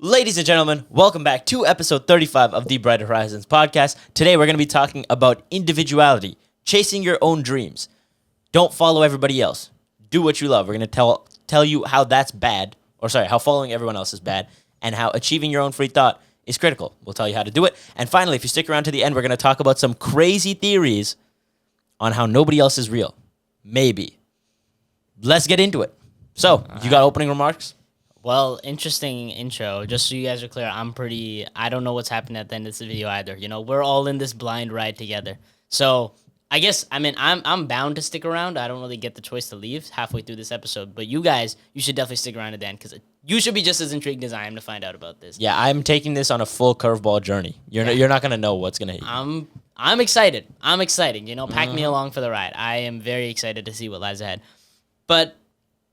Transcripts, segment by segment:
Ladies and gentlemen, welcome back to episode 35 of the Brighter Horizons podcast. Today we're going to be talking about individuality, chasing your own dreams. Don't follow everybody else. Do what you love. We're going to tell you how that's bad, how following everyone else is bad, and how achieving your own free thought is critical. We'll tell you how to do it. And finally, if you stick around to the end, we're going to talk about some crazy theories on how nobody else is real. Maybe. Let's get into it. So, you got opening remarks? Well, interesting intro. Just so you guys are clear, I don't know what's happening at the end of this video either. You know, we're all in this blind ride together. So I'm bound to stick around. I don't really get the choice to leave halfway through this episode. But you guys, you should definitely stick around to the end because you should be just as intrigued as I am to find out about this. Yeah, I'm taking this on a full curveball journey. You're not going to know what's going to hit you. I'm excited. I'm excited. You know, pack me along for the ride. I am very excited to see what lies ahead. But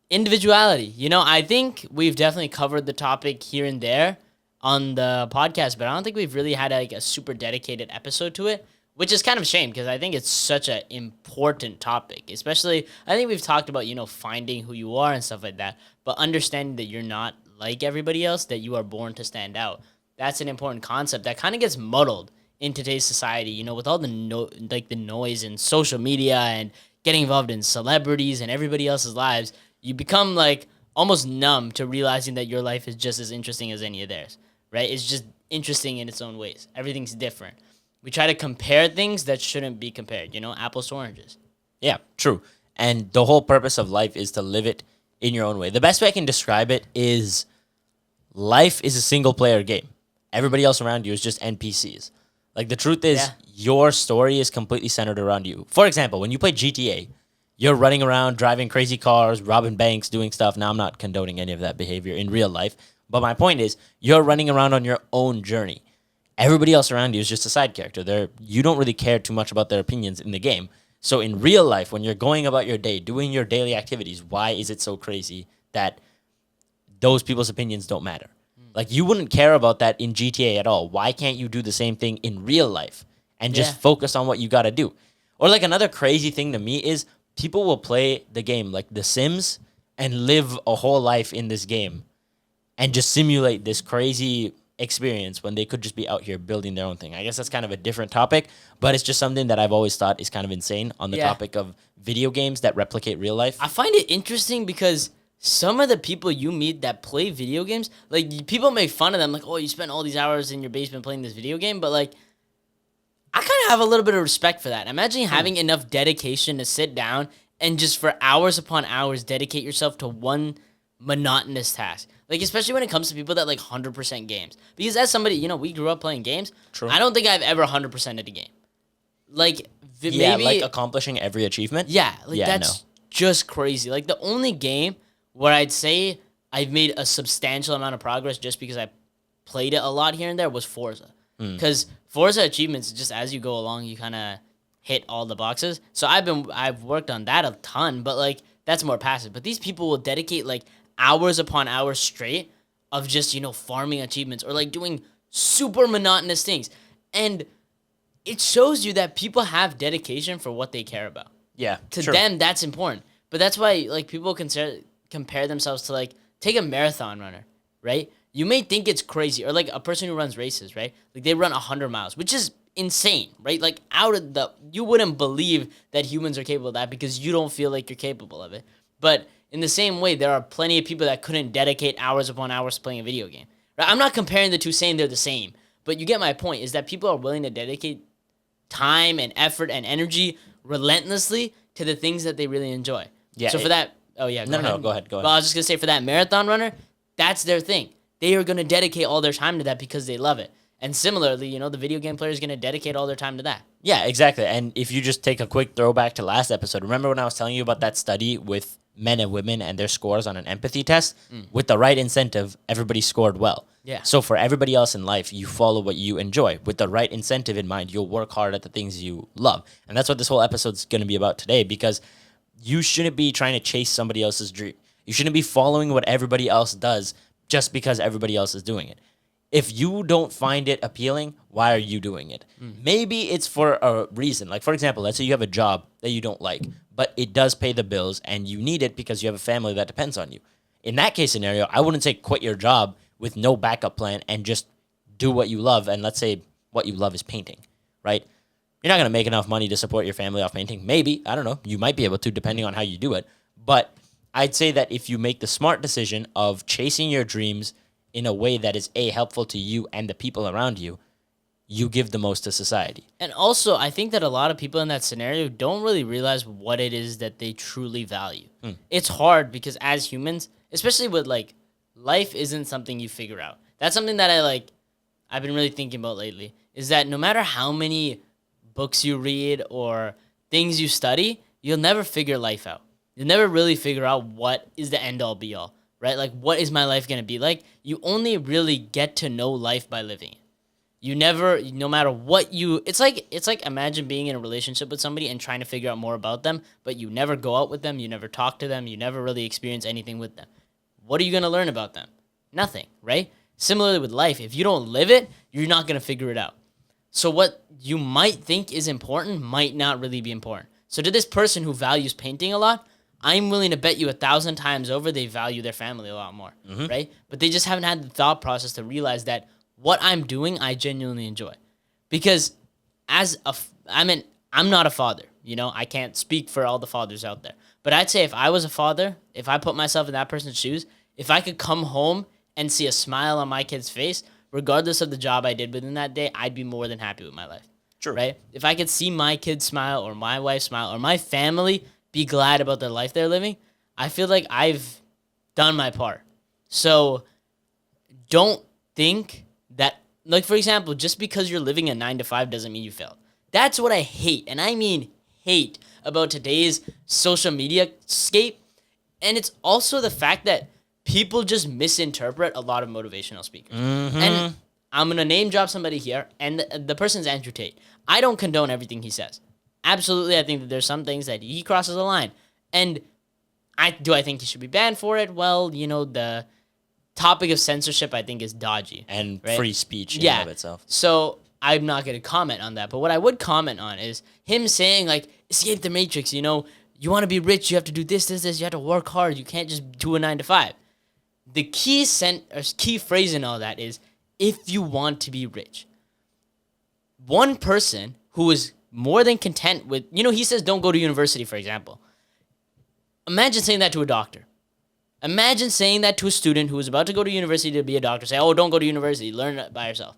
individuality. You know, I think we've definitely covered the topic here and there on the podcast, but I don't think we've really had a super dedicated episode to it, which is kind of a shame because I think it's such an important topic. Especially, I think we've talked about, finding who you are and stuff like that, but understanding that you're not like everybody else, that you are born to stand out. That's an important concept that kind of gets muddled in today's society, with all the the noise in social media and getting involved in celebrities and everybody else's lives. You become almost numb to realizing that your life is just as interesting as any of theirs, right? It's just interesting in its own ways. Everything's different. We try to compare things that shouldn't be compared, apples to oranges. Yeah, true. And the whole purpose of life is to live it in your own way. The best way I can describe it is life is a single player game. Everybody else around you is just NPCs. The truth is, your story is completely centered around you. For example, when you play GTA, you're running around, driving crazy cars, robbing banks, doing stuff. Now, I'm not condoning any of that behavior in real life. But my point is, you're running around on your own journey. Everybody else around you is just a side character. You don't really care too much about their opinions in the game. So in real life, when you're going about your day, doing your daily activities, why is it so crazy that those people's opinions don't matter? You wouldn't care about that in GTA at all. Why can't you do the same thing in real life and just focus on what you got to do? Or another crazy thing to me is, people will play the game like The Sims and live a whole life in this game and just simulate this crazy experience when they could just be out here building their own thing. I guess that's kind of a different topic, but it's just something that I've always thought is kind of insane on the topic of video games that replicate real life. I find it interesting because some of the people you meet that play video games, people make fun of them, oh, you spent all these hours in your basement playing this video game, but I kind of have a little bit of respect for that. Imagine having enough dedication to sit down and just for hours upon hours dedicate yourself to one monotonous task. Especially when it comes to people that 100% games. Because as somebody, we grew up playing games. True. I don't think I've ever 100%ed a game. Maybe accomplishing every achievement? That's just crazy. The only game where I'd say I've made a substantial amount of progress just because I played it a lot here and there was Forza. Because Forza achievements, just as you go along, you kind of hit all the boxes. So I've worked on that a ton, but that's more passive. But these people will dedicate hours upon hours straight of just, farming achievements or doing super monotonous things. And it shows you that people have dedication for what they care about. Yeah. To them, that's important. But that's why people compare themselves to take a marathon runner, right? You may think it's crazy, or a person who runs races, right? They run 100 miles, which is insane, right? You wouldn't believe that humans are capable of that because you don't feel like you're capable of it. But in the same way, there are plenty of people that couldn't dedicate hours upon hours playing a video game. Right? I'm not comparing the two, saying they're the same, but you get my point, is that people are willing to dedicate time and effort and energy relentlessly to the things that they really enjoy. Yeah. So for that, go ahead. Go ahead. Well, I was just going to say, for that marathon runner, that's their thing. They are going to dedicate all their time to that because they love it. And similarly, the video game player is going to dedicate all their time to that. Yeah, exactly. And if you just take a quick throwback to last episode, remember when I was telling you about that study with men and women and their scores on an empathy test? With the right incentive, everybody scored well. Yeah. So for everybody else in life, you follow what you enjoy. With the right incentive in mind, you'll work hard at the things you love. And that's what this whole episode's going to be about today, because you shouldn't be trying to chase somebody else's dream. You shouldn't be following what everybody else does just because everybody else is doing it. If you don't find it appealing, why are you doing it? Maybe it's for a reason. For example, let's say you have a job that you don't like, but it does pay the bills and you need it because you have a family that depends on you. In that case scenario, I wouldn't say quit your job with no backup plan and just do what you love. And let's say what you love is painting, right? You're not going to make enough money to support your family off painting. Maybe, I don't know. You might be able to, depending on how you do it. But I'd say that if you make the smart decision of chasing your dreams in a way that is helpful to you and the people around you, you give the most to society. And also, I think that a lot of people in that scenario don't really realize what it is that they truly value. It's hard because as humans, especially with like life isn't something you figure out. That's something that I've been really thinking about lately, is that no matter how many books you read or things you study, you'll never figure life out. You'll never really figure out what is the end all be all, right? Like, what is my life going to be like? You only really get to know life by living it. You never, no matter what it's like imagine being in a relationship with somebody and trying to figure out more about them, but you never go out with them, you never talk to them, you never really experience anything with them. What are you going to learn about them? Nothing, right? Similarly with life, if you don't live it, you're not going to figure it out. So what you might think is important might not really be important. So to this person who values painting a lot, I'm willing to bet you 1,000 times over they value their family a lot more, right? But they just haven't had the thought process to realize that what I'm doing, I genuinely enjoy. Because I'm not a father, I can't speak for all the fathers out there. But I'd say if I was a father, if I put myself in that person's shoes, if I could come home and see a smile on my kid's face, regardless of the job I did within that day, I'd be more than happy with my life. True. Right? If I could see my kid smile or my wife smile or my family be glad about the life they're living, I feel like I've done my part. So don't think that, like, for example, just because you're living a 9 to 5 doesn't mean you failed. That's what I hate, and I mean hate, about today's social media scape. And it's also the fact that people just misinterpret a lot of motivational speakers. And I'm going to name drop somebody here, and the person's Andrew Tate. I don't condone everything he says. Absolutely, I think that there's some things that he crosses the line. And I think he should be banned for it? Well, the topic of censorship, I think, is dodgy. And right? free speech in and of itself. So I'm not going to comment on that. But what I would comment on is him saying, like, escape the matrix, you want to be rich, you have to do this, you have to work hard, you can't just do a 9 to 5. The key phrase in all that is, if you want to be rich. One person who is more than content with, he says don't go to university, for example. Imagine saying that to a doctor. Imagine saying that to a student who is about to go to university to be a doctor. Say, oh, don't go to university, learn it by yourself.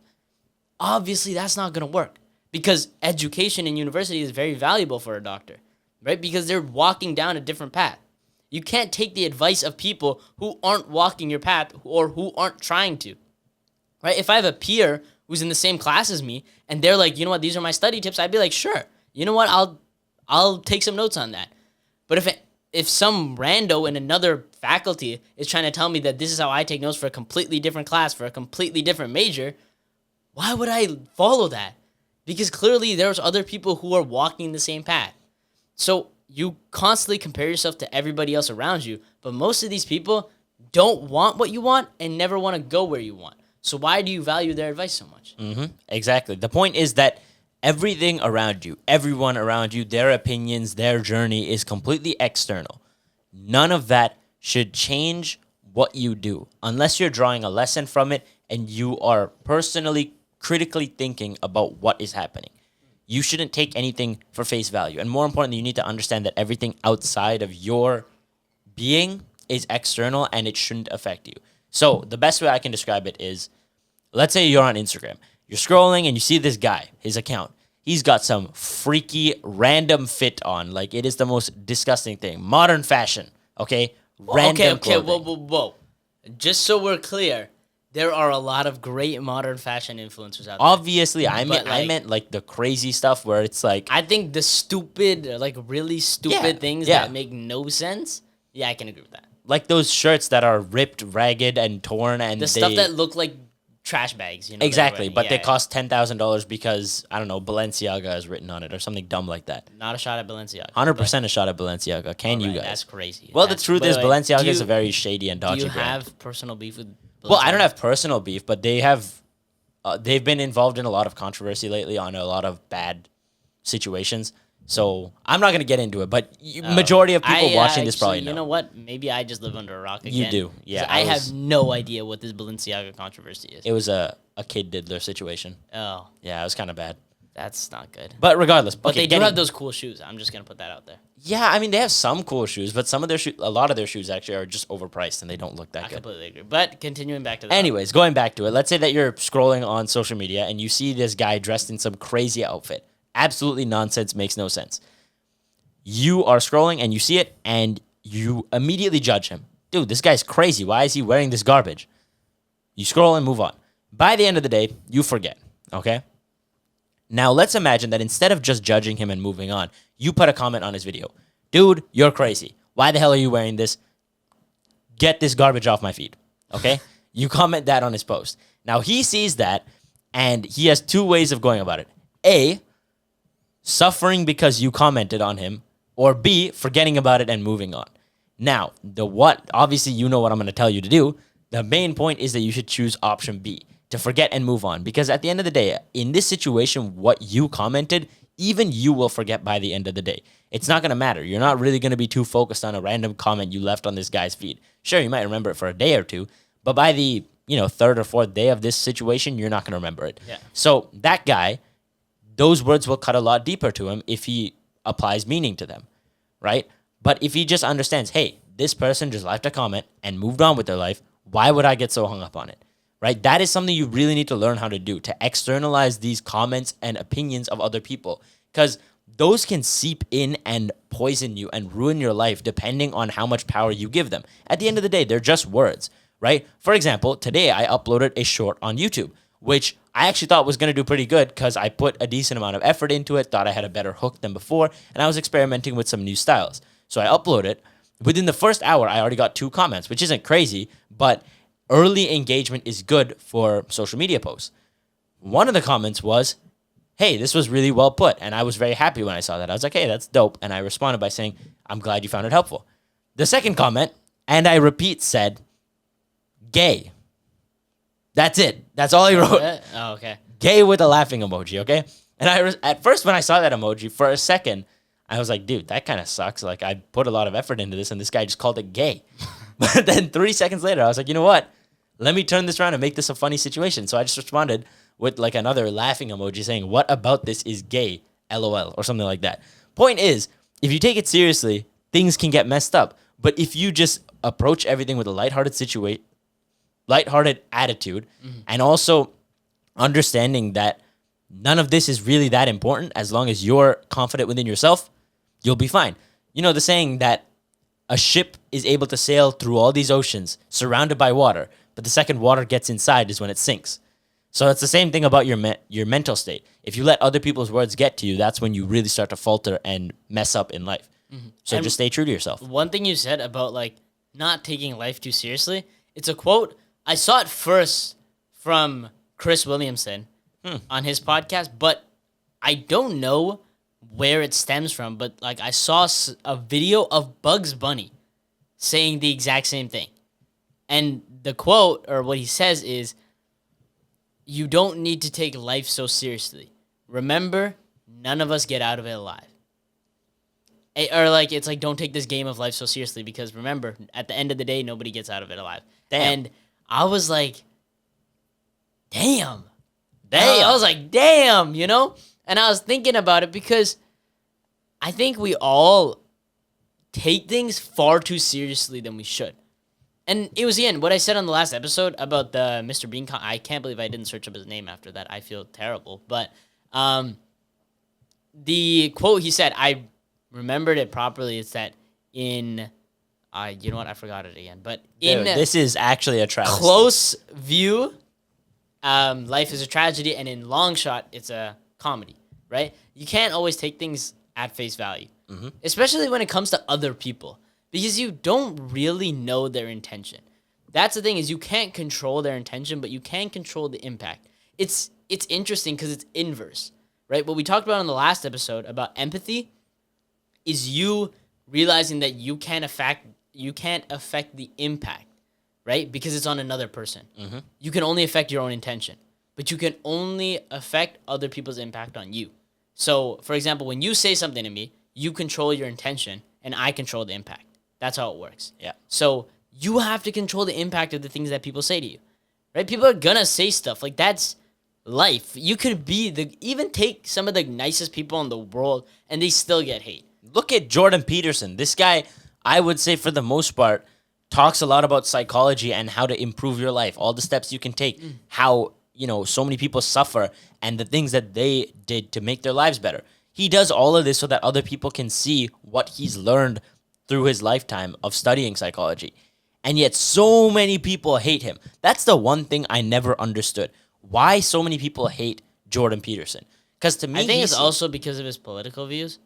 Obviously, that's not going to work because education in university is very valuable for a doctor, right? Because they're walking down a different path. You can't take the advice of people who aren't walking your path or who aren't trying to, right? If I have a peer who's in the same class as me and they're like, you know what, these are my study tips, I'd be like, sure, you know what, I'll take some notes on that. But if some rando in another faculty is trying to tell me that this is how I take notes for a completely different class, for a completely different major, why would I follow that? Because clearly there's other people who are walking the same path. So you constantly compare yourself to everybody else around you, but most of these people don't want what you want and never want to go where you want. So why do you value their advice so much? Exactly. The point is that everything around you, everyone around you, their opinions, their journey is completely external. None of that should change what you do unless you're drawing a lesson from it and you are personally, critically thinking about what is happening. You shouldn't take anything for face value. And more importantly, you need to understand that everything outside of your being is external and it shouldn't affect you. So the best way I can describe it is, let's say you're on Instagram. You're scrolling and you see this guy, his account. He's got some freaky random fit on. Like, it is the most disgusting thing. Modern fashion, okay? Random clothing. Whoa. Just so we're clear, there are a lot of great modern fashion influencers out there. Obviously, I meant like the crazy stuff where it's like, I think the stupid, like really stupid things that make no sense. Yeah, I can agree with that. Like those shirts that are ripped, ragged, and torn, and stuff that look like trash bags, Exactly, but they cost $10,000 because, I don't know, Balenciaga is written on it or something dumb like that. Not a shot at Balenciaga. 100% a shot at Balenciaga. Can you guys? That's crazy. Well, the truth is Balenciaga is a very shady and dodgy brand. Do you have personal beef with Balenciaga? Well, I don't have personal beef, but they have, they've been involved in a lot of controversy lately on a lot of bad situations. So I'm not gonna get into it, but majority of people watching this probably know. You know what? Maybe I just live under a rock again. You do, yeah. I have no idea what this Balenciaga controversy is. It was a kid diddler situation. Oh, Yeah, it was kind of bad. that's not good. But regardless, But they do have those cool shoes. I'm just gonna put that out there. Yeah, I mean they have some cool shoes, but some of their a lot of their shoes actually are just overpriced and they don't look that I good. completely agree. But continuing back to that. Anyways, going back to it, let's say that you're scrolling on social media and you see this guy dressed in some crazy outfit. Absolutely nonsense, makes no sense. You are scrolling and you see it and you immediately judge him. Dude, this guy's crazy. Why is he wearing this garbage? You scroll and move on. By the end of the day, you forget, okay? Now, let's imagine that instead of just judging him and moving on, you put a comment on his video. Dude, you're crazy. Why the hell are you wearing this? Get this garbage off my feed, okay? You comment that on his post. Now, he sees that, and he has two ways of going about it. A, suffering because you commented on him, or B, forgetting about it and moving on. Now, obviously you know what I'm going to tell you to do. The main point is that you should choose option B, to forget and move on. Because at the end of the day, in this situation, what you commented, even you will forget by the end of the day. It's not going to matter. You're not really going to be too focused on a random comment you left on this guy's feed. Sure, you might remember it for a day or two, but by the third or fourth day of this situation, you're not going to remember it. Yeah. So that guy, those words will cut a lot deeper to him if he applies meaning to them, right? But if he just understands, hey, this person just left a comment and moved on with their life, why would I get so hung up on it, right? That is something you really need to learn how to do, to externalize these comments and opinions of other people, because those can seep in and poison you and ruin your life depending on how much power you give them. At the end of the day, they're just words, right? For example, today I uploaded a short on YouTube, which I actually thought was going to do pretty good because I put a decent amount of effort into it, thought I had a better hook than before, and I was experimenting with some new styles. So I uploaded it. Within the first hour, I already got 2 comments, which isn't crazy, but early engagement is good for social media posts. One of the comments was, hey, this was really well put, and I was very happy when I saw that. I was like, hey, that's dope, and I responded by saying, I'm glad you found it helpful. The second comment, and I repeat, said, gay. That's it. That's all he wrote. Oh, okay. Gay with a laughing emoji, okay? And at first when I saw that emoji, for a second, I was like, dude, that kind of sucks. Like, I put a lot of effort into this, and this guy just called it gay. But then 3 seconds later, I was like, you know what? Let me turn this around and make this a funny situation. So I just responded with like another laughing emoji saying, what about this is gay? LOL, or something like that. Point is, if you take it seriously, things can get messed up. But if you just approach everything with a lighthearted attitude, and also understanding that none of this is really that important, as long as you're confident within yourself, you'll be fine. You know the saying that a ship is able to sail through all these oceans surrounded by water, but the second water gets inside is when it sinks. So it's the same thing about your mental state. If you let other people's words get to you, that's when you really start to falter and mess up in life. So And just stay true to yourself. One thing you said about like not taking life too seriously, it's a quote. I saw it first from Chris Williamson on his podcast, but I don't know where it stems from. But like I saw a video of Bugs Bunny saying the exact same thing. And the quote, or what he says, is, you don't need to take life so seriously. Remember, none of us get out of it alive. Or like, it's like, don't take this game of life so seriously, because remember, at the end of the day, nobody gets out of it alive. Damn. And I was like, damn. I was like, damn, you know? And I was thinking about it because I think we all take things far too seriously than we should. And it was, again, what I said on the last episode about the Mr. Bean. I can't believe I didn't search up his name after that. I feel terrible. But the quote he said, I remembered it properly. It's that in, you know what? I forgot it again. But in this is actually a travesty. close view, life is a tragedy. And in long shot, it's a comedy, right? You can't always take things at face value, especially when it comes to other people, because you don't really know their intention. That's the thing, is you can't control their intention, but you can control the impact. It's interesting because it's inverse, right? What we talked about on the last episode about empathy is you realizing that you can't affect the impact, right? Because it's on another person. You can only affect your own intention, but you can only affect other people's impact on you. So, for example, when you say something to me, you control your intention and I control the impact. That's how it works. Yeah. So, you have to control the impact of the things that people say to you. Right? People are gonna say stuff. Like, that's life. You could be even take some of the nicest people in the world and they still get hate. Look at Jordan Peterson. This guy, I would say for the most part, talks a lot about psychology and how to improve your life, all the steps you can take, how, so many people suffer and the things that they did to make their lives better. He does all of this so that other people can see what he's learned through his lifetime of studying psychology. And yet so many people hate him. That's the one thing I never understood. Why so many people hate Jordan Peterson? Because to me, I think it's also because of his political views.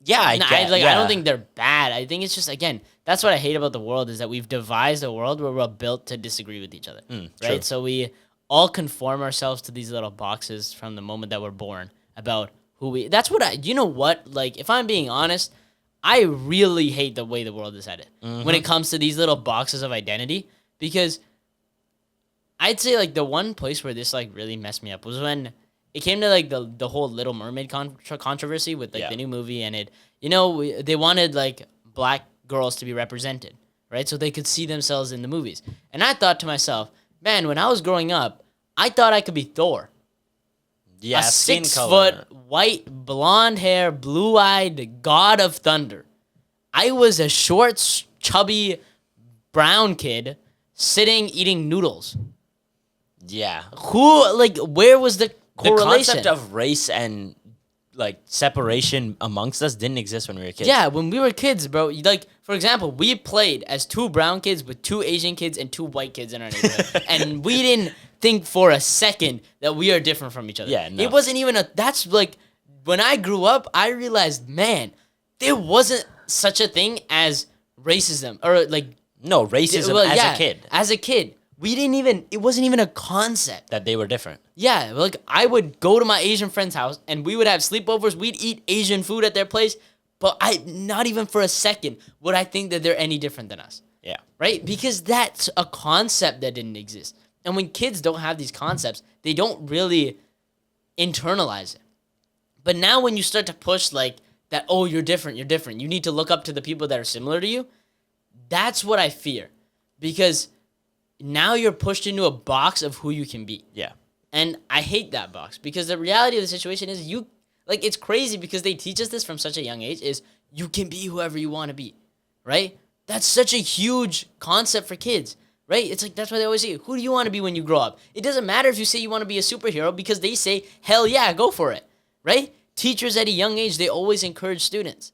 Yeah, I don't think they're bad. I think it's just, again, that's what I hate about the world is that we've devised a world where we're built to disagree with each other, right? True. So we all conform ourselves to these little boxes from the moment that we're born about who we. That's what you know what? Like, if I'm being honest, I really hate the way the world is headed when it comes to these little boxes of identity, because I'd say like the one place where this like really messed me up was when it came to like the whole Little Mermaid controversy with like the new movie, and they wanted like black girls to be represented, right? So they could see themselves in the movies. And I thought to myself, man, when I was growing up, I thought I could be Thor. Yeah, a 6-foot, white, blonde hair, blue-eyed god of thunder. I was a short, chubby, brown kid sitting eating noodles. Yeah. Where was the correlation? The concept of race and like separation amongst us didn't exist when we were kids. Yeah, when we were kids, bro. Like, for example, we played as 2 brown kids with 2 Asian kids and 2 white kids in our neighborhood. And we didn't think for a second that we are different from each other. Yeah, no. It wasn't even that's like, when I grew up, I realized, man, there wasn't such a thing as racism or like. No, racism as a kid. As a kid. It wasn't even a concept. That they were different. Yeah, like I would go to my Asian friend's house and we would have sleepovers. We'd eat Asian food at their place, but not even for a second would I think that they're any different than us. Yeah. Right? Because that's a concept that didn't exist. And when kids don't have these concepts, they don't really internalize it. But now when you start to push like that, oh, you're different, you need to look up to the people that are similar to you, that's what I fear. Because now you're pushed into a box of who you can be. Yeah. And I hate that box because the reality of the situation is it's crazy because they teach us this from such a young age is you can be whoever you want to be, right? That's such a huge concept for kids, right? It's like, that's why they always say, who do you want to be when you grow up? It doesn't matter if you say you want to be a superhero because they say, hell yeah, go for it, right? Teachers at a young age, they always encourage students.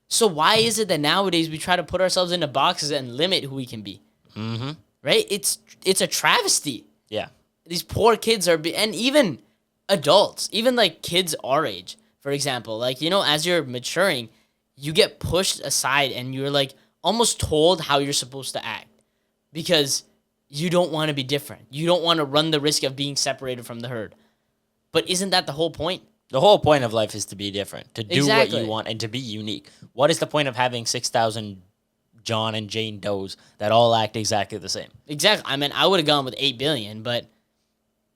So why is it that nowadays we try to put ourselves into boxes and limit who we can be? Mm-hmm. Right? It's a travesty. Yeah. These poor kids and even adults, even like kids our age, for example, like, as you're maturing, you get pushed aside and you're like almost told how you're supposed to act because you don't want to be different. You don't want to run the risk of being separated from the herd. But isn't that the whole point? The whole point of life is to be different, to do Exactly. what you want and to be unique. What is the point of having 6,000 John and Jane Does that all act exactly the same? Exactly. I mean, I would have gone with 8 billion, but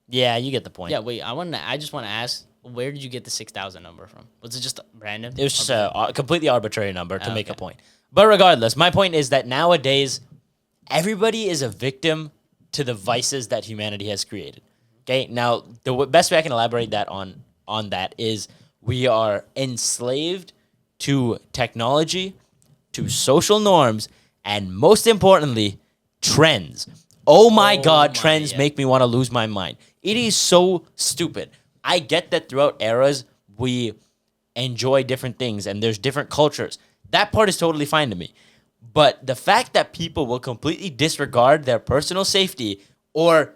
yeah, you get the point. yeah, wait, I just want to ask, where did you get the 6,000 number from? Was it just random? It was just a completely arbitrary number to make a point. But regardless, my point is that nowadays, everybody is a victim to the vices that humanity has created. Okay, now the best way I can elaborate that on that is we are enslaved to technology, to social norms, and most importantly, trends. Oh my God, trends make me want to lose my mind. It is so stupid. I get that throughout eras, we enjoy different things and there's different cultures. That part is totally fine to me. But the fact that people will completely disregard their personal safety or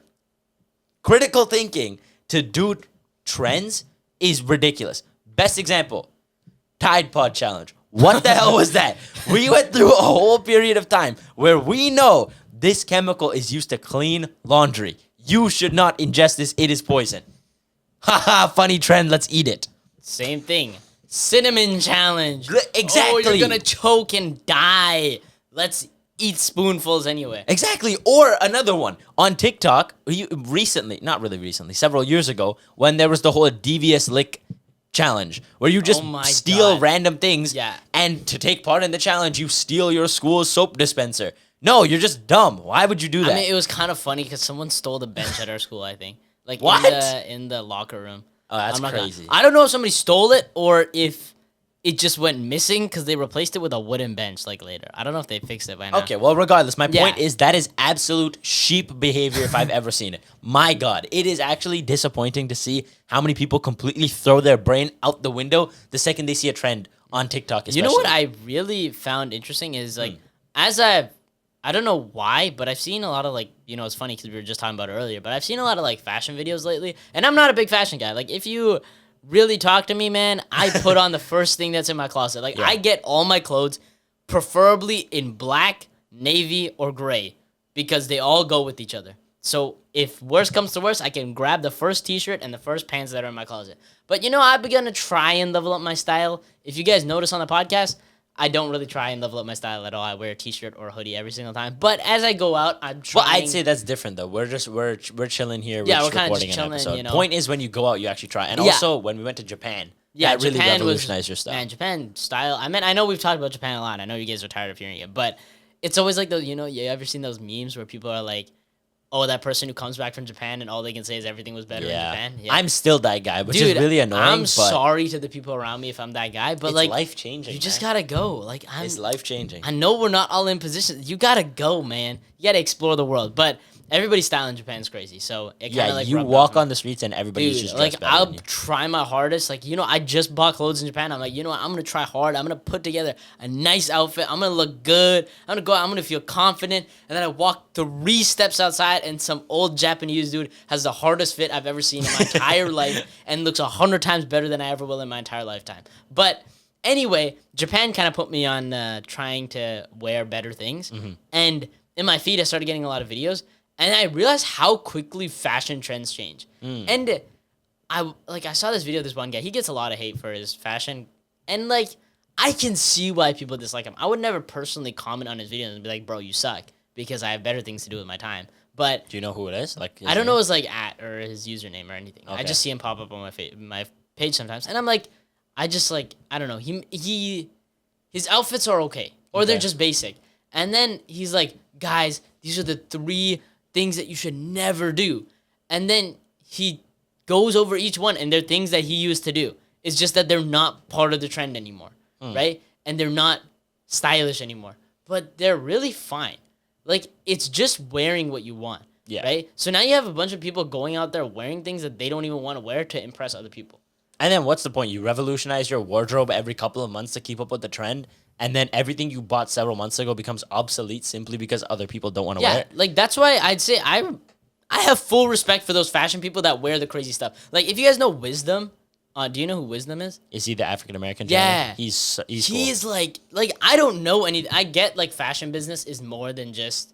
critical thinking to do trends is ridiculous. Best example, Tide Pod Challenge. What the hell was that? We went through a whole period of time where we know this chemical is used to clean laundry. You should not ingest this. It is poison. Haha, funny trend. Let's eat it. Same thing. Cinnamon challenge. Exactly. Oh, you're going to choke and die. Let's eat spoonfuls anyway. Exactly. Or another one on TikTok, not really recently, several years ago, when there was the whole devious lick challenge where you just Oh my steal God. random things. Yeah. And to take part in the challenge, you steal your school's soap dispenser. No, you're just dumb. Why would you do that? I mean, it was kind of funny because someone stole the bench at our school. I think, like What? in the locker room. Oh, that's I'm not gonna- crazy. I don't know if somebody stole it or if it just went missing because they replaced it with a wooden bench like later. I don't know if they fixed it by now. Okay, well, regardless, my point Yeah. is that is absolute sheep behavior if I've ever seen it. My God, it is actually disappointing to see how many people completely throw their brain out the window the second they see a trend on TikTok. Especially. You know what I really found interesting is like I don't know why, but I've seen a lot of like, it's funny because we were just talking about it earlier, but I've seen a lot of like fashion videos lately, and I'm not a big fashion guy. Like if you really talk to me, man, I put on the first thing that's in my closet. Like I get all my clothes preferably in black, navy, or gray because they all go with each other. So if worst comes to worst, I can grab the first t-shirt and the first pants that are in my closet. But I've begun to try and level up my style. If you guys notice on the podcast, I don't really try and level up my style at all. I wear a t-shirt or a hoodie every single time. But as I go out, I'm trying. Well, I'd say that's different though. We're chilling here. Yeah, we're we're kinda recording just an chilling, episode. Point is when you go out, you actually try. And Yeah. also when we went to Japan, Yeah, that really Japan revolutionized your style. Man, Japan style. I know we've talked about Japan a lot. I know you guys are tired of hearing it, but it's always like those. You ever seen those memes where people are like, "Oh, that person who comes back from Japan and all they can say is everything was better in Japan." Yeah, I'm still that guy, which Dude, is really annoying. I'm but sorry to the people around me if I'm that guy, but it's like, life changing. you just gotta go. Like, It's life changing. I know we're not all in positions. You gotta go, man. You gotta explore the world. But everybody's style in Japan is crazy. So it kind of like you rubbed walk off on the streets and everybody's Dude, just like dressed better I'll than you. try my hardest. Like I just bought clothes in Japan. I'm like, what? I'm gonna try hard. I'm gonna put together a nice outfit. I'm gonna look good. I'm gonna go out. I'm gonna feel confident. And then I walk 3 steps outside, and some old Japanese dude has the hardest fit I've ever seen in my entire life, and looks 100 times better than I ever will in my entire lifetime. But anyway, Japan kind of put me on trying to wear better things, and in my feed, I started getting a lot of videos. And I realized how quickly fashion trends change. And I saw this video of this one guy. He gets a lot of hate for his fashion. And like I can see why people dislike him. I would never personally comment on his videos and be like, "Bro, you suck," because I have better things to do with my time. But Do you know who it is? Like I don't know his like or his username or anything. I Okay. just see him pop up on my page sometimes, and I'm like, I don't know. His outfits are okay, or they're Okay. just basic. And then he's like, guys, these are the 3 things that you should never do. And then he goes over each one, and they're things that he used to do. It's just that they're not part of the trend anymore, right? And they're not stylish anymore, but they're really fine. Like, it's just wearing what you want, right? So now you have a bunch of people going out there wearing things that they don't even want to wear to impress other people. And then what's the point? You revolutionize your wardrobe every couple of months to keep up with the trend, and then everything you bought several months ago becomes obsolete simply because other people don't want to wear Yeah, it. like that's why I'd say I have full respect for those fashion people that wear the crazy stuff. Like if you guys know Wisdom, do you know who Wisdom is? Is he the African American? Yeah. he's cool. He's like I don't know any. I get like fashion business is more than just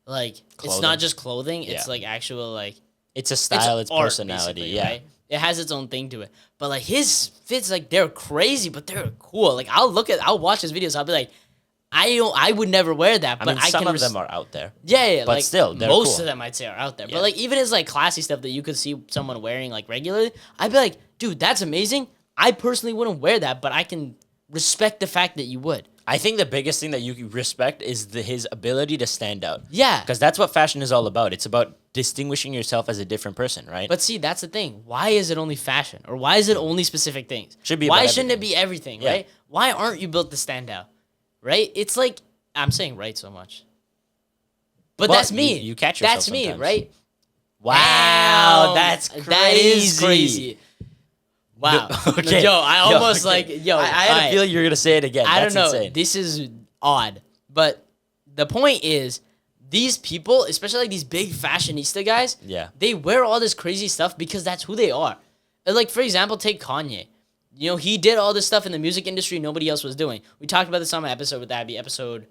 like it's Clothing. not just clothing. It's Yeah. like actual like It's a style, it's art, personality. basically, Yeah. right? It has its own thing to it. But like his fits, like they're crazy, but they're cool. Like I'll watch his videos. I'll be like, I would never wear that, I but mean, I some can. of them are out there. Yeah, but like, still, they're most cool. of them I'd say are out there. Yeah. But like even his like classy stuff that you could see someone wearing like regularly, I'd be like, dude, that's amazing. I personally wouldn't wear that, but I can respect the fact that you would. I think the biggest thing that you respect is his ability to stand out. Yeah. Because that's what fashion is all about. It's about distinguishing yourself as a different person, right? But see, that's the thing. Why is it only fashion? Or why is it only specific things? Should be Why about shouldn't it everything. be everything, Yeah. right? Why aren't you built to stand out? Right? It's like I'm saying right so much. But Well, that's me. you catch yourself That's me, sometimes. right? Wow, that's crazy. That is crazy. Wow. Okay. Yo, I almost okay. I I had a feeling you were gonna say it again. I That's don't know. insane. This is odd. But the point is, these people, especially like these big fashionista guys, Yeah. they wear all this crazy stuff because that's who they are. And like, for example, take Kanye. He did all this stuff in the music industry nobody else was doing. We talked about this on my episode with Abby, episode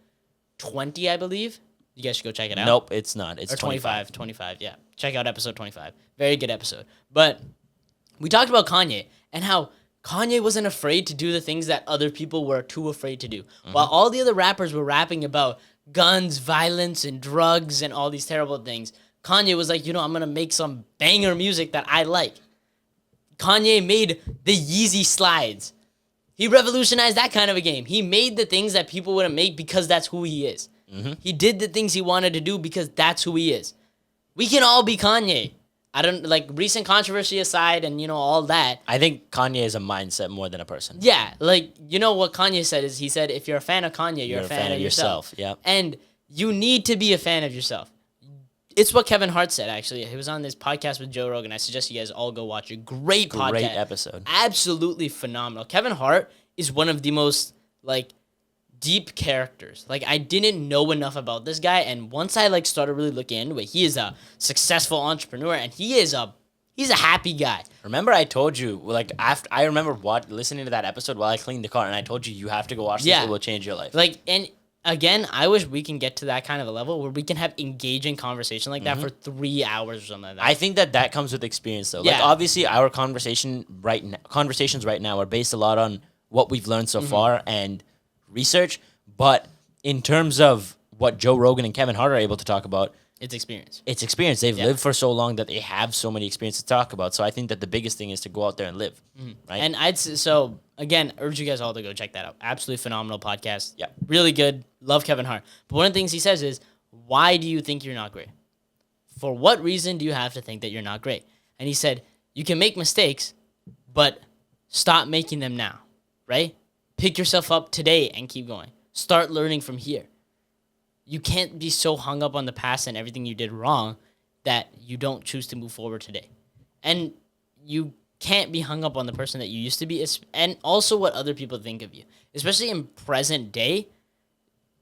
20, I believe. You guys should go check it out. Nope, it's not. It's Or 25, yeah. Check out episode 25. Very good episode. But we talked about Kanye and how Kanye wasn't afraid to do the things that other people were too afraid to do. While all the other rappers were rapping about guns, violence, and drugs and all these terrible things, Kanye was like, I'm going to make some banger music that I like. Kanye made the Yeezy slides. He revolutionized that kind of a game. He made the things that people wouldn't make because that's who he is. He did the things he wanted to do because that's who he is. We can all be Kanye. I don't like recent controversy aside and all that. I think Kanye is a mindset more than a person. Yeah, like what Kanye said is he said if you're a fan of Kanye, you're a fan of yourself. Yeah. And you need to be a fan of yourself. It's what Kevin Hart said, actually. He was on this podcast with Joe Rogan. I suggest you guys all go watch it. Great podcast. Great episode. Absolutely phenomenal. Kevin Hart is one of the most, deep characters. I didn't know enough about this guy, and once I, started really looking into it, he is a successful entrepreneur, and he's a happy guy. Remember I told you, after I remember listening to that episode while I cleaned the car, and I told you have to go watch this. Yeah. It will change your life. And again, I wish we can get to that kind of a level where we can have engaging conversation like that for 3 hours or something like that. I think that comes with experience, though. Yeah. Obviously, our conversations right now are based a lot on what we've learned so far and research. But in terms of what Joe Rogan and Kevin Hart are able to talk about, it's experience. it's experience. They've lived for so long that they have so many experiences to talk about. So I think that the biggest thing is to go out there and live, right? And again, urge you guys all to go check that out. Absolutely phenomenal podcast. Yeah. Really good. Love Kevin Hart. But one of the things he says is, why do you think you're not great? For what reason do you have to think that you're not great? And he said, you can make mistakes, but stop making them now, right? Pick yourself up today and keep going. Start learning from here. You can't be so hung up on the past and everything you did wrong that you don't choose to move forward today. And you can't be hung up on the person that you used to be, and also what other people think of you. Especially in present day,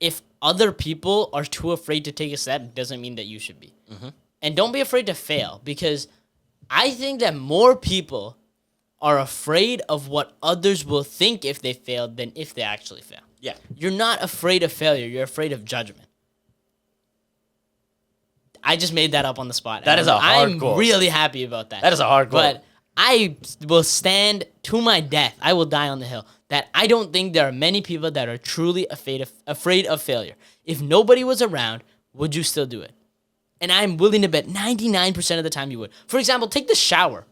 if other people are too afraid to take a step, doesn't mean that you should be. And don't be afraid to fail, because I think that more people are afraid of what others will think if they failed than if they actually fail. Yeah. You're not afraid of failure. You're afraid of judgment. I just made that up on the spot. That is a hard I'm goal. really happy about that. That is a hard goal. But I will stand to my death. I will die on the hill. That I don't think there are many people that are truly afraid of failure. If nobody was around, would you still do it? And I'm willing to bet 99% of the time you would. For example, take the shower.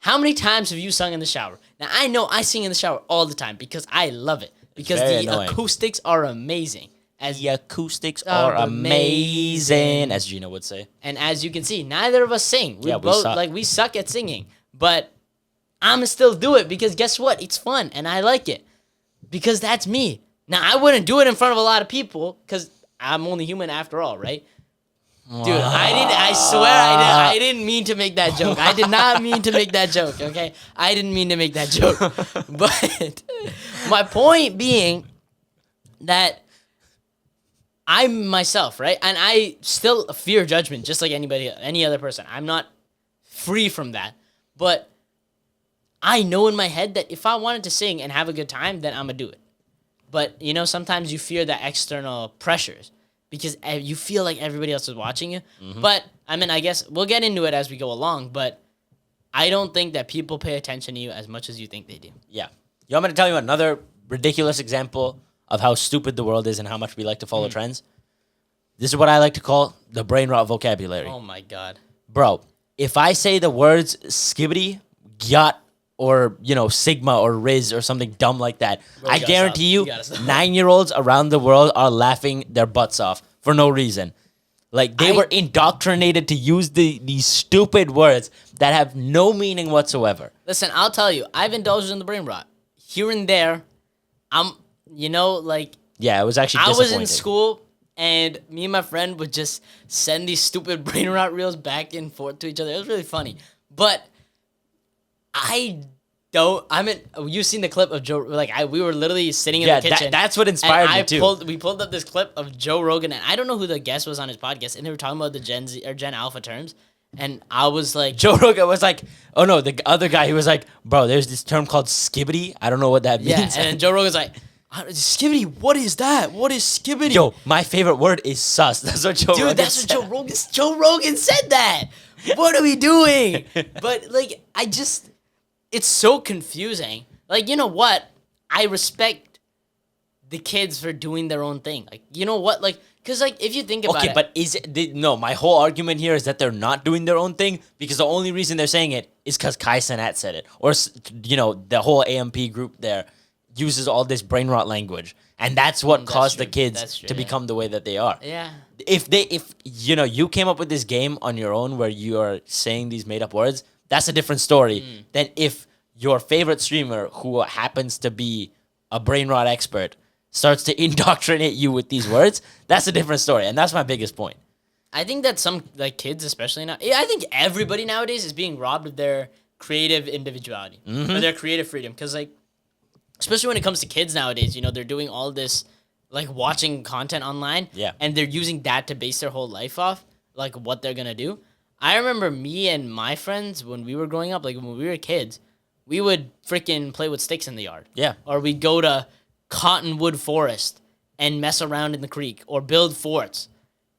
How many times have you sung in the shower? Now, I know I sing in the shower all the time because I love it. Because very the annoying. Acoustics are amazing. The acoustics are amazing, as Gina would say. And as you can see, neither of us sing. We suck. We suck at singing. But I'ma still do it because guess what? It's fun and I like it. Because that's me. Now, I wouldn't do it in front of a lot of people because I'm only human after all, right? Dude, I swear I didn't mean to make that joke. I did not mean to make that joke, okay? I didn't mean to make that joke. But my point being that I'm myself, right? And I still fear judgment just like any other person. I'm not free from that. But I know in my head that if I wanted to sing and have a good time, then I'm going to do it. But, sometimes you fear the external pressures because you feel like everybody else is watching you. But, I guess we'll get into it as we go along, but I don't think that people pay attention to you as much as you think they do. Yeah. You want me to tell you another ridiculous example of how stupid the world is and how much we like to follow trends? This is what I like to call the brain rot vocabulary. Oh, my God. Bro, if I say the words skibbity, gyat, or, sigma or riz or something dumb like that, Bro, I guarantee you, gotta stop. 9-year-olds around the world are laughing their butts off for no reason. They were indoctrinated to use these stupid words that have no meaning whatsoever. Listen, I'll tell you, I've indulged in the brain rot. Here and there, Yeah, it was actually I disappointing. was in school, and me and my friend would just send these stupid brain rot reels back and forth to each other. It was really funny. But you've seen the clip of Joe, we were literally sitting in the kitchen. That's what inspired me too. We pulled up this clip of Joe Rogan, and I don't know who the guest was on his podcast, and they were talking about the Gen Z or Gen Alpha terms. And I was like, Joe Rogan was like, oh no, the other guy, he was like, bro, there's this term called skibbity. I don't know what that means. yeah, and then Joe Rogan's like, skibbity, what is that? What is skibbity? Yo, my favorite word is sus. That's what Joe Rogan That's said. what Joe Rogan said that. What are we doing? But it's so confusing. You know what? I respect the kids for doing their own thing. You know what? Because, like, if you think about Okay, it. but is it no? My whole argument here is that they're not doing their own thing because the only reason they're saying it is because Kai Cenat said it, or the whole AMP group there uses all this brain rot language, and that's what That's caused the true. kids That's true, to yeah. become the way that they are. Yeah. If you came up with this game on your own where you are saying these made up words, that's a different story than if your favorite streamer who happens to be a brain rot expert starts to indoctrinate you with these words. That's a different story, and that's my biggest point. I think that some like kids, especially now, I think everybody nowadays is being robbed of their creative individuality or their creative freedom. Because like, especially when it comes to kids nowadays, they're doing all this like watching content online, Yeah. and they're using that to base their whole life off, like what they're gonna do. I remember me and my friends when we were growing up, like when we were kids, we would freaking play with sticks in the yard. Yeah. Or we'd go to cottonwood forest and mess around in the creek or build forts,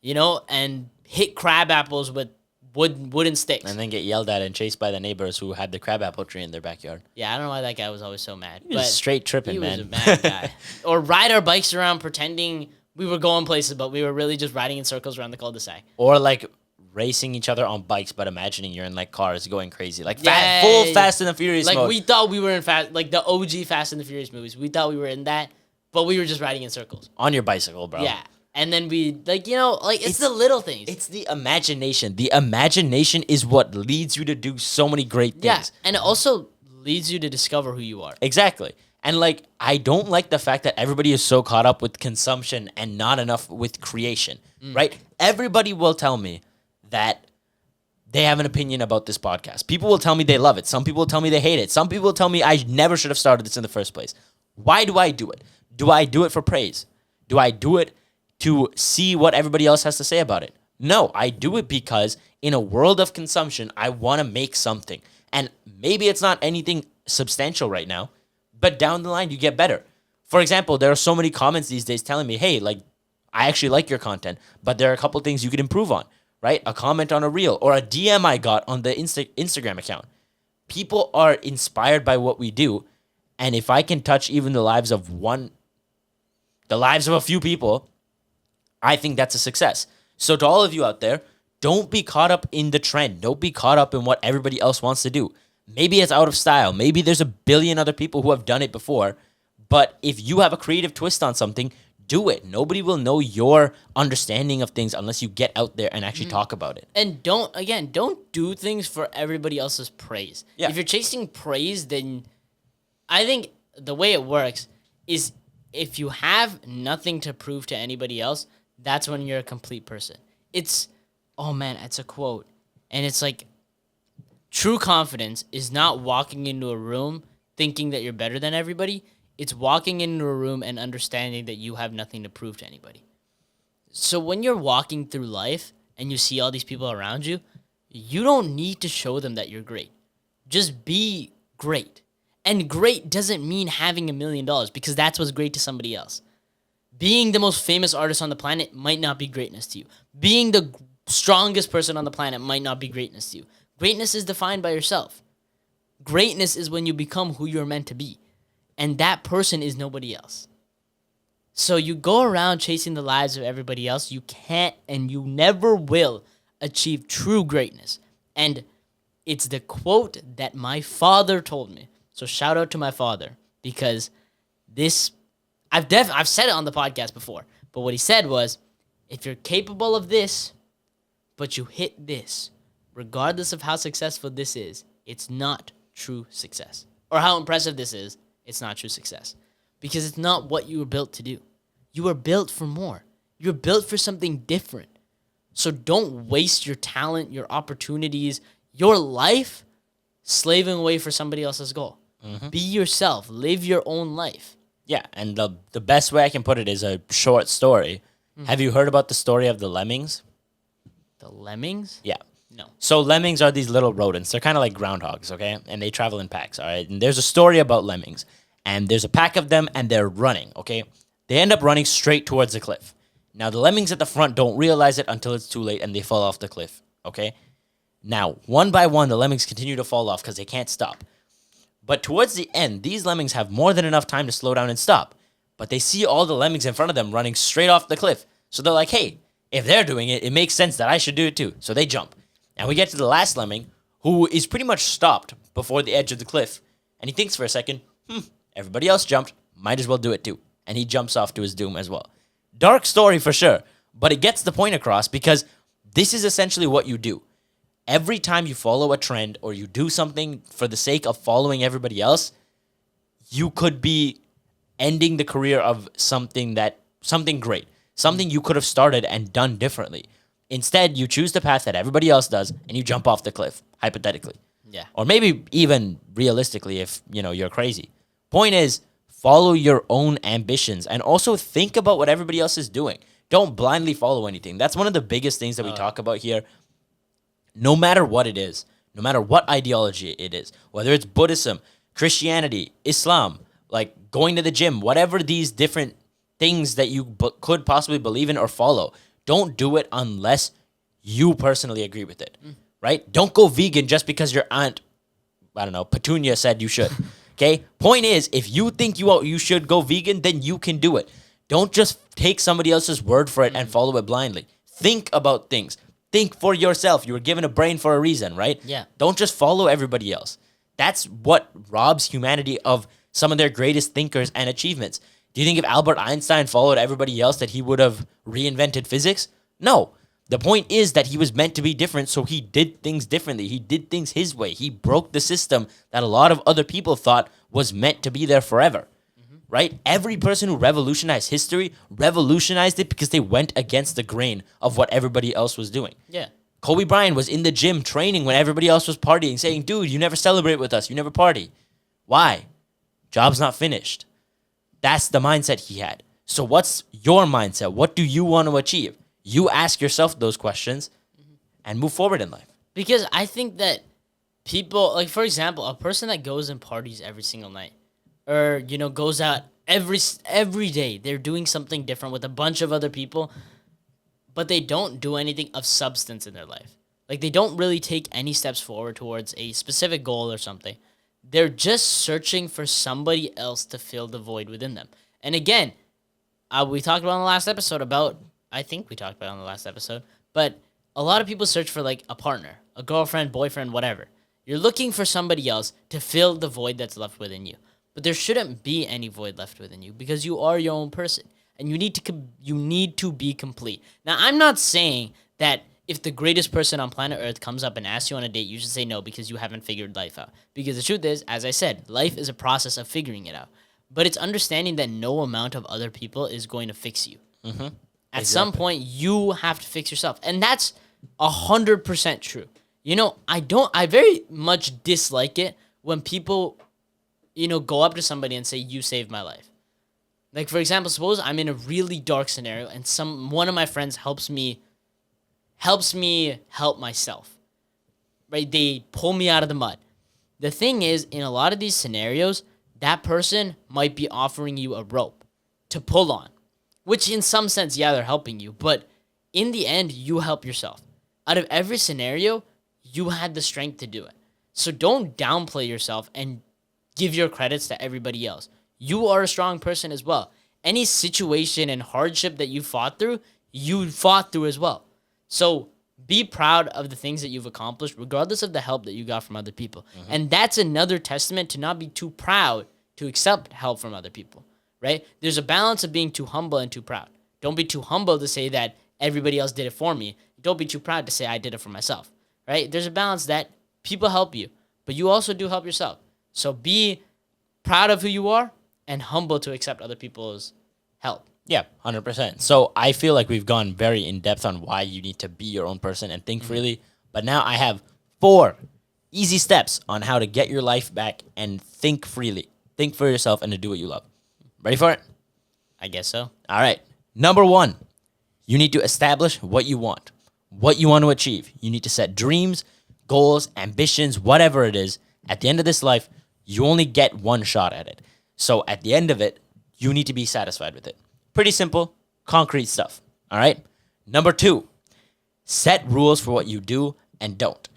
and hit crab apples with wooden sticks. And then get yelled at and chased by the neighbors who had the crabapple tree in their backyard. Yeah, I don't know why that guy was always so mad. He was straight tripping, he man. was a mad guy. Or ride our bikes around pretending we were going places, but we were really just riding in circles around the cul-de-sac. Or like racing each other on bikes, but imagining you're in like cars going crazy, like Yeah. full Fast and the Furious Like mode. we thought we were in like the OG Fast and the Furious movies. We thought we were in that, but we were just riding in circles. On your bicycle, bro. Yeah. And then we it's the little things. It's the imagination. The imagination is what leads you to do so many great things. Yeah, and it also leads you to discover who you are. Exactly. And like, I don't like the fact that everybody is so caught up with consumption and not enough with creation, right? Everybody will tell me that they have an opinion about this podcast. People will tell me they love it. Some people will tell me they hate it. Some people will tell me I never should have started this in the first place. Why do I do it? Do I do it for praise? Do I do it to see what everybody else has to say about it? No, I do it because in a world of consumption, I want to make something. And maybe it's not anything substantial right now, but down the line, you get better. For example, there are so many comments these days telling me, hey, like, I actually like your content, but there are a couple things you could improve on, right? A comment on a reel or a DM I got on the Instagram account. People are inspired by what we do. And if I can touch even the lives of a few people, I think that's a success. So to all of you out there, don't be caught up in the trend. Don't be caught up in what everybody else wants to do. Maybe it's out of style. Maybe there's a billion other people who have done it before. But if you have a creative twist on something, do it. Nobody will know your understanding of things unless you get out there and actually talk about it. And don't do things for everybody else's praise. Yeah. If you're chasing praise, then I think the way it works is if you have nothing to prove to anybody else, that's when you're a complete person. It's a quote. And it's like, true confidence is not walking into a room thinking that you're better than everybody. It's walking into a room and understanding that you have nothing to prove to anybody. So when you're walking through life and you see all these people around you, you don't need to show them that you're great. Just be great. And great doesn't mean having $1 million because that's what's great to somebody else. Being the most famous artist on the planet might not be greatness to you. Being the strongest person on the planet might not be greatness to you. Greatness is defined by yourself. Greatness is when you become who you're meant to be. And that person is nobody else. So you go around chasing the lives of everybody else. You can't and you never will achieve true greatness. And it's the quote that my father told me. So shout out to my father because this, I've said it on the podcast before. But what he said was, if you're capable of this, but you hit this, regardless of how successful this is, it's not true success. Or how impressive this is, it's not true success. Because it's not what you were built to do. You were built for more. You're built for something different. So don't waste your talent, your opportunities, your life slaving away for somebody else's goal. Be yourself. Live your own life. Yeah, and the best way I can put it is a short story. Have you heard about the story of the lemmings? The lemmings? Yeah. No. So lemmings are these little rodents. They're kind of like groundhogs, okay? And they travel in packs, all right? And there's a story about lemmings. And there's a pack of them, and they're running, okay? They end up running straight towards the cliff. Now, the lemmings at the front don't realize it until it's too late, and they fall off the cliff, okay? Now, one by one, the lemmings continue to fall off because they can't stop. But towards the end, these lemmings have more than enough time to slow down and stop. But they see all the lemmings in front of them running straight off the cliff. So they're like, hey, if they're doing it, it makes sense that I should do it too. So they jump. And we get to the last lemming, who is pretty much stopped before the edge of the cliff. And he thinks for a second, everybody else jumped, might as well do it too. And he jumps off to his doom as well. Dark story for sure, but it gets the point across because this is essentially what you do. Every time you follow a trend or you do something for the sake of following everybody else, you could be ending the career of something great, something you could have started and done differently. Instead, you choose the path that everybody else does and you jump off the cliff, hypothetically. Yeah. Or maybe even realistically if, you're crazy. Point is, follow your own ambitions and also think about what everybody else is doing. Don't blindly follow anything. That's one of the biggest things that we talk about here. No matter what it is, no matter what ideology it is, whether it's Buddhism, Christianity, Islam, like going to the gym, whatever these different things that you could possibly believe in or follow, don't do it unless you personally agree with it, right? Don't go vegan just because your aunt, I don't know, Petunia said you should, okay? Point is, if you think you should go vegan, then you can do it. Don't just take somebody else's word for it and follow it blindly. Think about things. Think for yourself. You were given a brain for a reason, right? Yeah. Don't just follow everybody else. That's what robs humanity of some of their greatest thinkers and achievements. Do you think if Albert Einstein followed everybody else that he would have reinvented physics? No. The point is that he was meant to be different, so he did things differently. He did things his way. He broke the system that a lot of other people thought was meant to be there forever. Right? Every person who revolutionized history revolutionized it because they went against the grain of what everybody else was doing. Yeah. Kobe Bryant was in the gym training when everybody else was partying, saying, dude, you never celebrate with us. You never party. Why? Job's not finished. That's the mindset he had. So what's your mindset? What do you want to achieve? You ask yourself those questions and move forward in life. Because I think that people, like, for example, a person that goes and parties every single night, or, goes out every day. They're doing something different with a bunch of other people, but they don't do anything of substance in their life. Like, they don't really take any steps forward towards a specific goal or something. They're just searching for somebody else to fill the void within them. And again, we talked about on the last episode but a lot of people search for, like, a partner, a girlfriend, boyfriend, whatever. You're looking for somebody else to fill the void that's left within you. But there shouldn't be any void left within you because you are your own person and you need to be complete. Now, I'm not saying that if the greatest person on planet Earth comes up and asks you on a date, you should say no because you haven't figured life out. Because the truth is, as I said, life is a process of figuring it out. But it's understanding that no amount of other people is going to fix you. At some point, you have to fix yourself. And that's 100% true. I very much dislike it when people go up to somebody and say, you saved my life. Like, for example, suppose I'm in a really dark scenario and one of my friends helps me help myself. Right? They pull me out of the mud. The thing is, in a lot of these scenarios, that person might be offering you a rope to pull on, which in some sense, yeah, they're helping you. But in the end, you help yourself. Out of every scenario, you had the strength to do it. So don't downplay yourself and give your credits to everybody else. You are a strong person as well. Any situation and hardship that you fought through as well. So be proud of the things that you've accomplished, regardless of the help that you got from other people. And that's another testament to not be too proud to accept help from other people, right? There's a balance of being too humble and too proud. Don't be too humble to say that everybody else did it for me. Don't be too proud to say I did it for myself, right? There's a balance that people help you, but you also do help yourself. So be proud of who you are and humble to accept other people's help. Yeah, 100%. So I feel like we've gone very in-depth on why you need to be your own person and think freely. But now I have 4 easy steps on how to get your life back and think freely. Think for yourself and to do what you love. Ready for it? I guess so. All right. Number 1, you need to establish what you want to achieve. You need to set dreams, goals, ambitions, whatever it is. At the end of this life, you only get one shot at it. So at the end of it, you need to be satisfied with it. Pretty simple, concrete stuff. All right? Number 2, set rules for what you do and don't.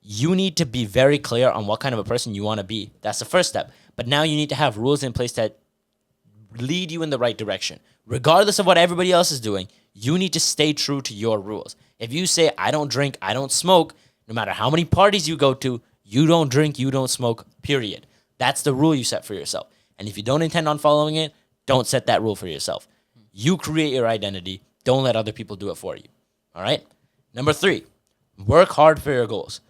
You need to be very clear on what kind of a person you want to be. That's the first step. But now you need to have rules in place that lead you in the right direction. Regardless of what everybody else is doing, you need to stay true to your rules. If you say, I don't drink, I don't smoke, no matter how many parties you go to, you don't drink, you don't smoke, period. That's the rule you set for yourself. And if you don't intend on following it, don't set that rule for yourself. You create your identity. Don't let other people do it for you. All right? Number 3, work hard for your goals.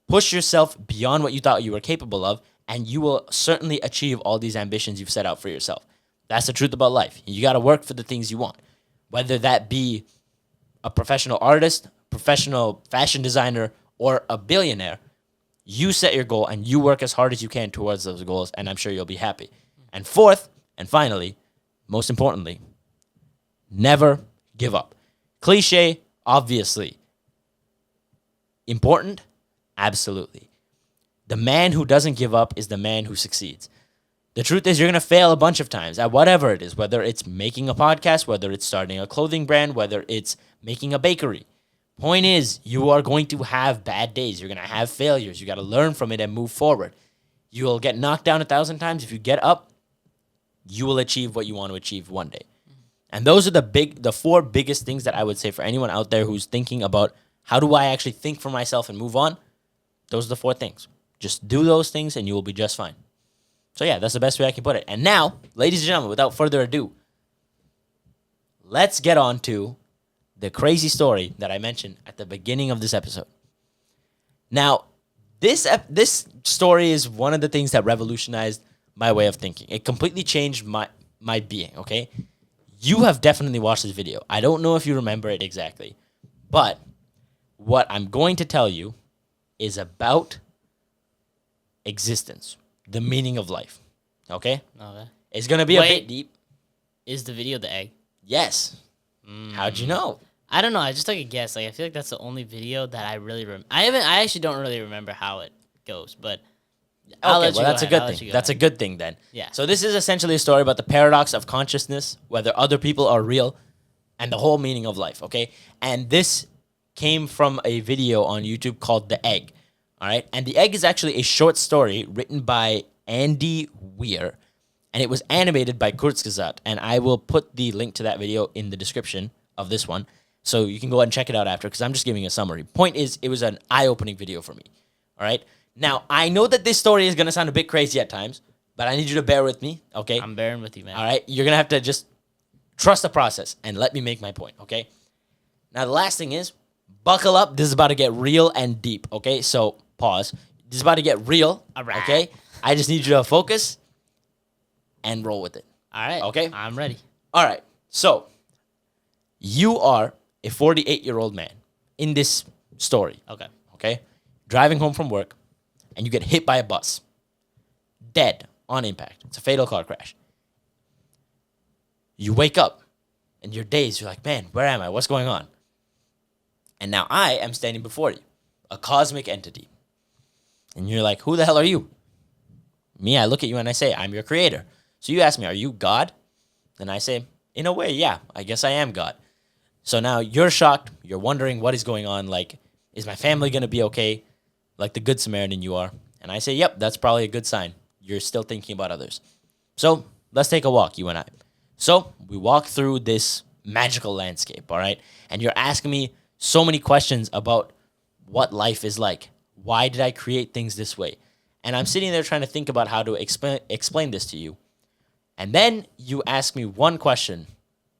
Push yourself beyond what you thought you were capable of, and you will certainly achieve all these ambitions you've set out for yourself. That's the truth about life. You got to work for the things you want, whether that be a professional artist, professional fashion designer, or a billionaire. You set your goal and you work as hard as you can towards those goals, and I'm sure you'll be happy. And 4th, and finally, most importantly, never give up. Cliche, obviously. Important, absolutely. The man who doesn't give up is the man who succeeds. The truth is, you're going to fail a bunch of times at whatever it is, whether it's making a podcast, whether it's starting a clothing brand, whether it's making a bakery. Point is, you are going to have bad days. You're going to have failures. You got to learn from it and move forward. You'll get knocked down 1,000 times. If you get up, you will achieve what you want to achieve one day. And those are the 4 biggest things that I would say for anyone out there who's thinking about, how do I actually think for myself and move on? Those are the 4 things. Just do those things and you will be just fine. So yeah, that's the best way I can put it. And now, ladies and gentlemen, without further ado, let's get on to the crazy story that I mentioned at the beginning of this episode. Now, this story is one of the things that revolutionized my way of thinking. It completely changed my being, okay? You have definitely watched this video. I don't know if you remember it exactly, but what I'm going to tell you is about existence. The meaning of life. Okay? Okay. It's going to be a bit deep. Is the video the egg? Yes. How'd you know? I don't know. I just took a guess. Like, I feel like that's the only video that I really I actually don't really remember how it goes, but That's a good thing. That's a good thing then. Yeah. So this is essentially a story about the paradox of consciousness, whether other people are real, and the whole meaning of life, okay? And this came from a video on YouTube called The Egg. All right, and The Egg is actually a short story written by Andy Weir, and it was animated by Kurzgesagt, and I will put the link to that video in the description of this one, so you can go ahead and check it out after, because I'm just giving a summary. Point is, it was an eye-opening video for me, all right? Now, I know that this story is going to sound a bit crazy at times, but I need you to bear with me, okay? I'm bearing with you, man. All right, you're going to have to just trust the process and let me make my point, okay? Now, the last thing is, buckle up. This is about to get real and deep, okay? So, pause. This is about to get real, All right. okay? I just need you to focus and roll with it. All right. Okay. I'm ready. All right. So, you are a 48-year-old man in this story, okay? Driving home from work, and you get hit by a bus. Dead on impact. It's a fatal car crash. You wake up, and you're dazed. You're like, man, where am I? What's going on? And now I am standing before you, a cosmic entity. And you're like, who the hell are you? Me, I look at you and I say, I'm your creator. So you ask me, are you God? And I say, in a way, yeah, I guess I am God. So now you're shocked. You're wondering what is going on. Like, is my family going to be okay? Like the good Samaritan you are. And I say, yep, that's probably a good sign. You're still thinking about others. So let's take a walk, you and I. So we walk through this magical landscape, all right? And you're asking me so many questions about what life is like. Why did I create things this way? And I'm sitting there trying to think about how to explain this to you. And then you ask me one question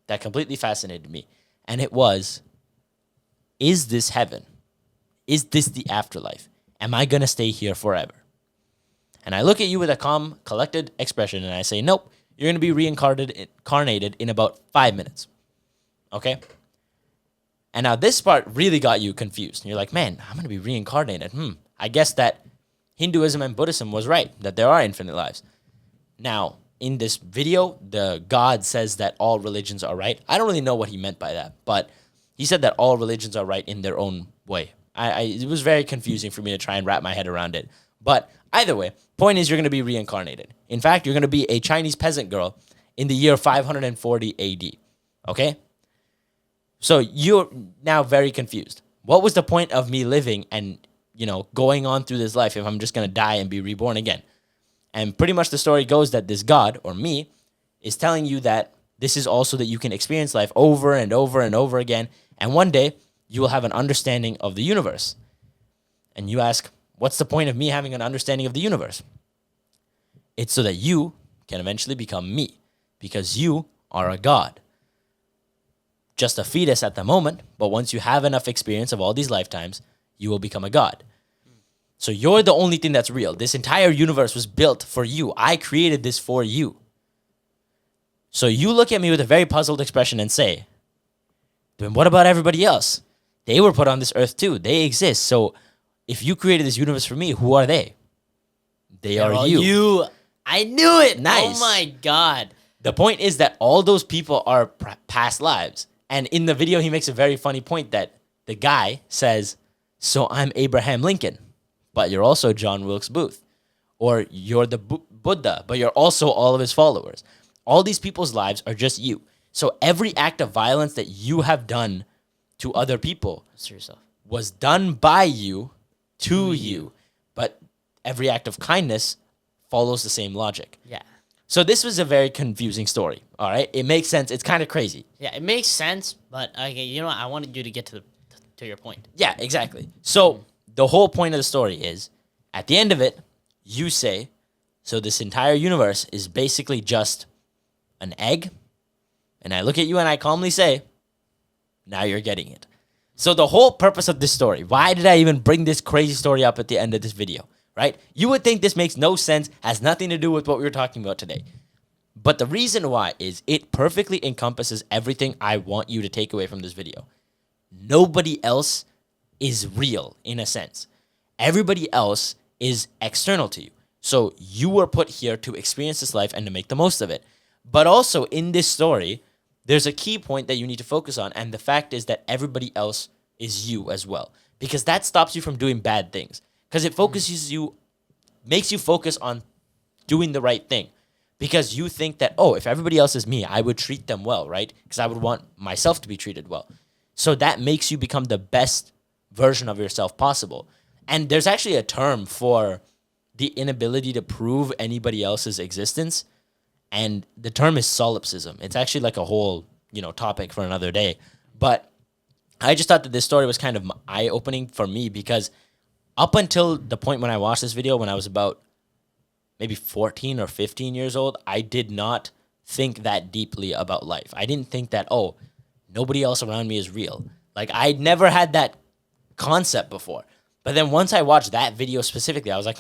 that completely fascinated me. And it was, is this heaven? Is this the afterlife? Am I going to stay here forever? And I look at you with a calm, collected expression, and I say, nope, you're going to be reincarnated in about 5 minutes. Okay? And now this part really got you confused. And you're like, man, I'm going to be reincarnated. I guess that Hinduism and Buddhism was right, that there are infinite lives. Now, in this video, the God says that all religions are right. I don't really know what he meant by that, but he said that all religions are right in their own way. It was very confusing for me to try and wrap my head around it. But either way, point is you're going to be reincarnated. In fact, you're going to be a Chinese peasant girl in the year 540 AD. Okay? So you're now very confused. What was the point of me living and, going on through this life if I'm just going to die and be reborn again? And pretty much the story goes that this God, or me, is telling you that this is also that you can experience life over and over and over again. And one day you will have an understanding of the universe. And you ask, what's the point of me having an understanding of the universe? It's so that you can eventually become me, because you are a god. Just a fetus at the moment, but once you have enough experience of all these lifetimes, you will become a god. So you're the only thing that's real. This entire universe was built for you. I created this for you. So you look at me with a very puzzled expression and say, then what about everybody else? They were put on this earth too. They exist. So if you created this universe for me, who are they? They are you. I knew it. Nice. Oh my God. The point is that all those people are past lives. And in the video, he makes a very funny point that the guy says, so I'm Abraham Lincoln, but you're also John Wilkes Booth. Or you're the Buddha, but you're also all of his followers. All these people's lives are just you. So every act of violence that you have done to other people was done by you to you. But every act of kindness follows the same logic. Yeah. So this was a very confusing story, all right? It makes sense. It's kind of crazy. Yeah, it makes sense, but okay, you know what? I wanted you to get to your point. Yeah, exactly. So the whole point of the story is, at the end of it, you say, so this entire universe is basically just an egg, and I look at you and I calmly say, now you're getting it. So the whole purpose of this story, why did I even bring this crazy story up at the end of this video, right? You would think this makes no sense, has nothing to do with what we were talking about today. But the reason why is it perfectly encompasses everything I want you to take away from this video. Nobody else is real, in a sense. Everybody else is external to you. So you were put here to experience this life and to make the most of it. But also in this story, there's a key point that you need to focus on, and the fact is that everybody else is you as well. Because that stops you from doing bad things. Because it focuses you, makes you focus on doing the right thing. Because you think that, oh, if everybody else is me, I would treat them well, right? Because I would want myself to be treated well. So that makes you become the best version of yourself possible. And there's actually a term for the inability to prove anybody else's existence. And the term is solipsism. It's actually like a whole, topic for another day. But I just thought that this story was kind of eye-opening for me, because up until the point when I watched this video, when I was about maybe 14 or 15 years old, I did not think that deeply about life. I didn't think that, oh, nobody else around me is real. Like, I'd never had that concept before. But then once I watched that video specifically, I was like,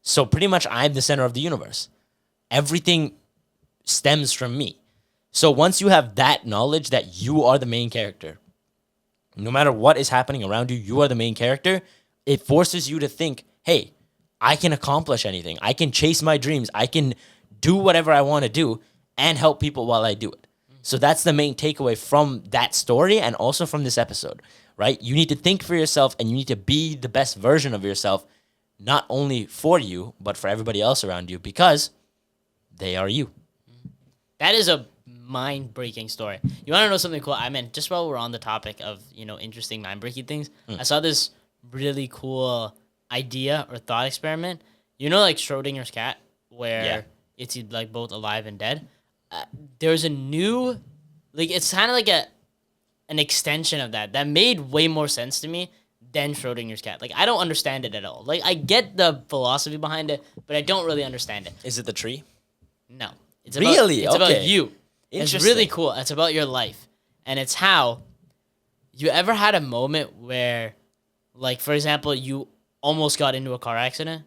so pretty much I'm the center of the universe. Everything stems from me. So once you have that knowledge that you are the main character, no matter what is happening around you, you are the main character, it forces you to think, hey, I can accomplish anything. I can chase my dreams. I can do whatever I want to do and help people while I do it. So that's the main takeaway from that story and also from this episode, right? You need to think for yourself, and you need to be the best version of yourself, not only for you, but for everybody else around you, because they are you. That is a mind-breaking story. You want to know something cool? I mean, just while we're on the topic of, interesting mind-breaking things, I saw this really cool idea or thought experiment. Like Schrodinger's cat, where it's like both alive and dead. There's a new, it's kind of like an extension of that made way more sense to me than Schrodinger's cat. I don't understand it at all. I get the philosophy behind it, but I don't really understand it. Is it the tree? No. It's Really? It's Okay. about you. It's really cool. It's about your life. And it's how you ever had a moment where, for example, you almost got into a car accident,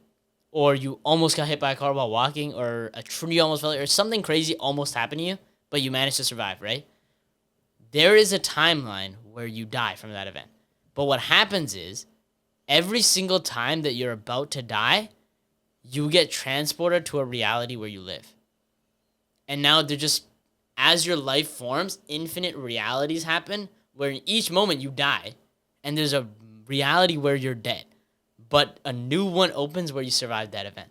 or you almost got hit by a car while walking, or a tree almost fell, or something crazy almost happened to you, but you managed to survive, right? There is a timeline where you die from that event. But what happens is, every single time that you're about to die, you get transported to a reality where you live. And now they're just, as your life forms, infinite realities happen where in each moment you die, and there's a reality where you're dead. But a new one opens where you survived that event.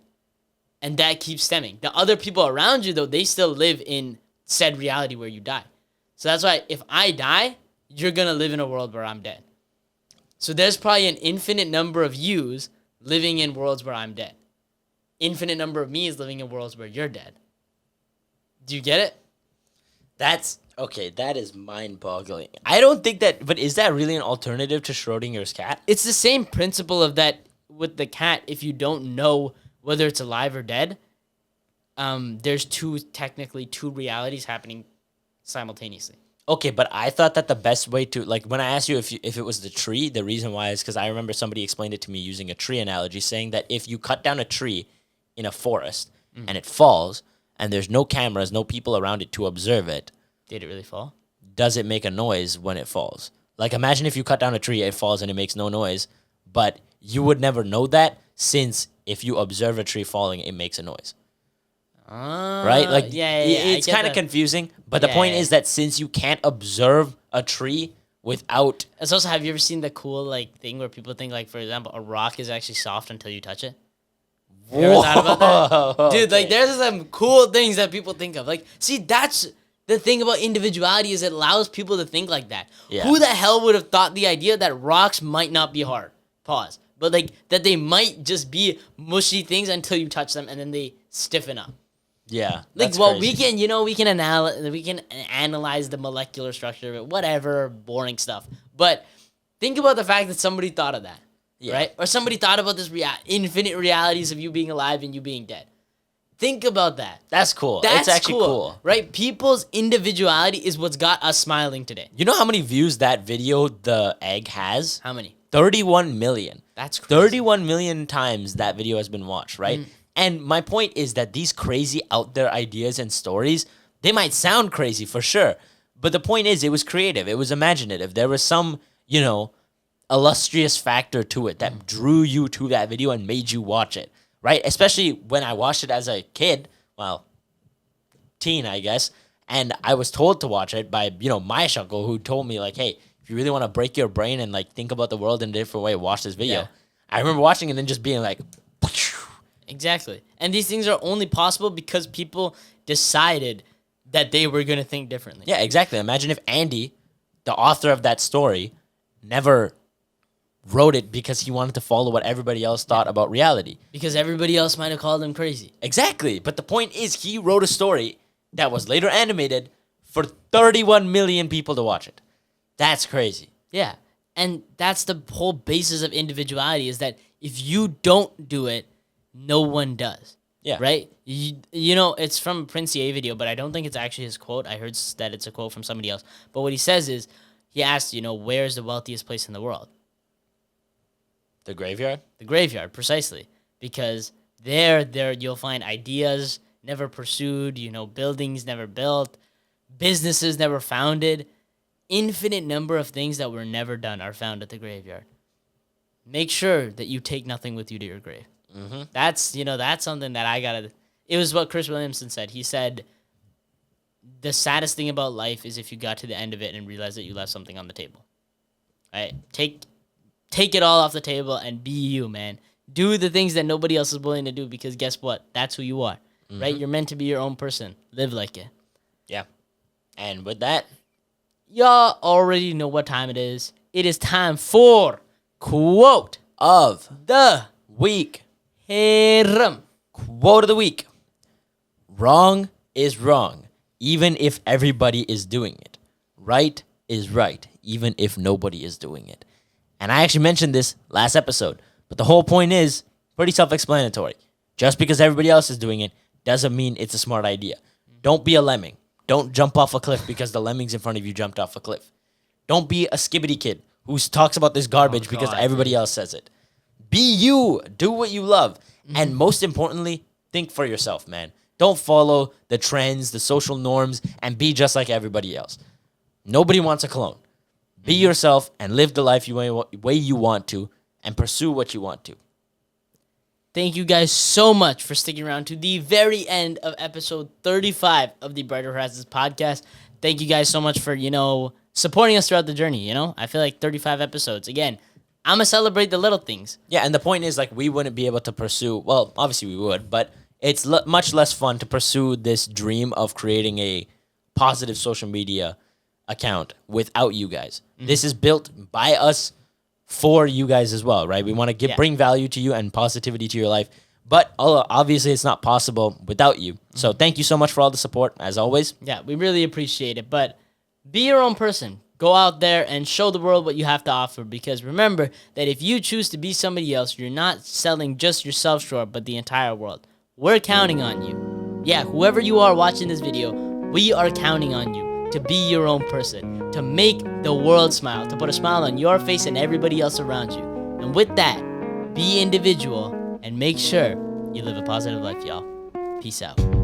And that keeps stemming. The other people around you, though, they still live in said reality where you die. So that's why if I die, you're going to live in a world where I'm dead. So there's probably an infinite number of yous living in worlds where I'm dead. Infinite number of me's living in worlds where you're dead. Do you get it? That's okay. That is mind-boggling. I don't think that, but is that really an alternative to Schrodinger's cat? It's the same principle of that with the cat. If you don't know whether it's alive or dead, there's technically two realities happening simultaneously. Okay, but I thought that the best way to, like, when I asked you if it was the tree, the reason why is because I remember somebody explained it to me using a tree analogy, saying that if you cut down a tree in a forest and it falls and there's no cameras, no people around it to observe it, Did it really fall? does it make a noise when it falls? Like, imagine if you cut down a tree, it falls and it makes no noise, but you would never know that since if you observe a tree falling, it makes a noise. Right? Like, yeah. it's kind of confusing, but the point is that since you can't observe a tree without... It's also, have you ever seen the cool, like, thing where people think, like, for example, a rock is actually soft until you touch it? You ever thought about that? Dude, like, there's some cool things that people think of. Like, see, that's the thing about individuality is it allows people to think like that. Yeah. Who the hell would have thought the idea that rocks might not be hard? Pause. But, like, that they might just be mushy things until you touch them and then they stiffen up. Yeah. Like, that's well, crazy. we can analyze the molecular structure of it, whatever, boring stuff. But think about the fact that somebody thought of that, right? Or somebody thought about this infinite realities of you being alive and you being dead. Think about that. That's cool. That's it's actually cool. right? People's individuality is what's got us smiling today. You know how many views that video, the egg, has? How many? 31 million. That's crazy. 31 million times that video has been watched, right? And my point is that these crazy out there ideas and stories, they might sound crazy for sure. But the point is, it was creative. It was imaginative. There was some, illustrious factor to it that drew you to that video and made you watch it, right? Especially when I watched it as a kid, well, teen, I guess. And I was told to watch it by, my uncle who told me, like, hey, if you really want to break your brain and, like, think about the world in a different way, watch this video. Yeah. I remember watching it and then just being like... Exactly. And these things are only possible because people decided that they were going to think differently. Yeah, exactly. Imagine if Andy, the author of that story, never wrote it because he wanted to follow what everybody else thought about reality. Because everybody else might have called him crazy. Exactly. But the point is, he wrote a story that was later animated for 31 million people to watch it. That's crazy. Yeah. And that's the whole basis of individuality is that if you don't do it, no one does. Yeah. Right? It's from a Prince A video, but I don't think it's actually his quote. I heard that it's a quote from somebody else. But what he says is, he asked, where's the wealthiest place in the world? The graveyard? The graveyard, precisely. Because there you'll find ideas never pursued, buildings never built, businesses never founded. Infinite number of things that were never done are found at the graveyard. Make sure that you take nothing with you to your grave. Mm-hmm. That's something that it was what Chris Williamson said. He said, the saddest thing about life is if you got to the end of it and realized that you left something on the table. Right? Take it all off the table and be you, man. Do the things that nobody else is willing to do because guess what? That's who you are. Mm-hmm. Right? You're meant to be your own person. Live like it. Yeah. And with that, y'all already know what time it is. It is time for Quote of the Week. Herum. Quote of the week. Wrong is wrong, even if everybody is doing it. Right is right, even if nobody is doing it. And I actually mentioned this last episode, but the whole point is pretty self-explanatory. Just because everybody else is doing it doesn't mean it's a smart idea. Don't be a lemming. Don't jump off a cliff because the lemmings in front of you jumped off a cliff. Don't be a skibbity kid who talks about this garbage because everybody else says it. Be you. Do what you love. And most importantly, think for yourself, man. Don't follow the trends, the social norms, and be just like everybody else. Nobody wants a clone. Be yourself and live the life way you want to and pursue what you want to. Thank you guys so much for sticking around to the very end of episode 35 of the Brighter Horizons podcast. Thank you guys so much for, supporting us throughout the journey, I feel like 35 episodes. Again, I'm going to celebrate the little things. Yeah, and the point is, like, we wouldn't be able to pursue, well, obviously we would, but it's much less fun to pursue this dream of creating a positive social media account without you guys. Mm-hmm. This is built by us for you guys as well, right? We want to bring value to you and positivity to your life, But obviously, it's not possible without you. So thank you so much for all the support, as always. Yeah, we really appreciate it. But be your own person. Go out there and show the world what you have to offer. Because remember that if you choose to be somebody else, you're not selling just yourself short, but the entire world. We're counting on you. Yeah, whoever you are watching this video, we are counting on you to be your own person, to make the world smile, to put a smile on your face and everybody else around you. And with that, be individual and make sure you live a positive life, y'all. Peace out.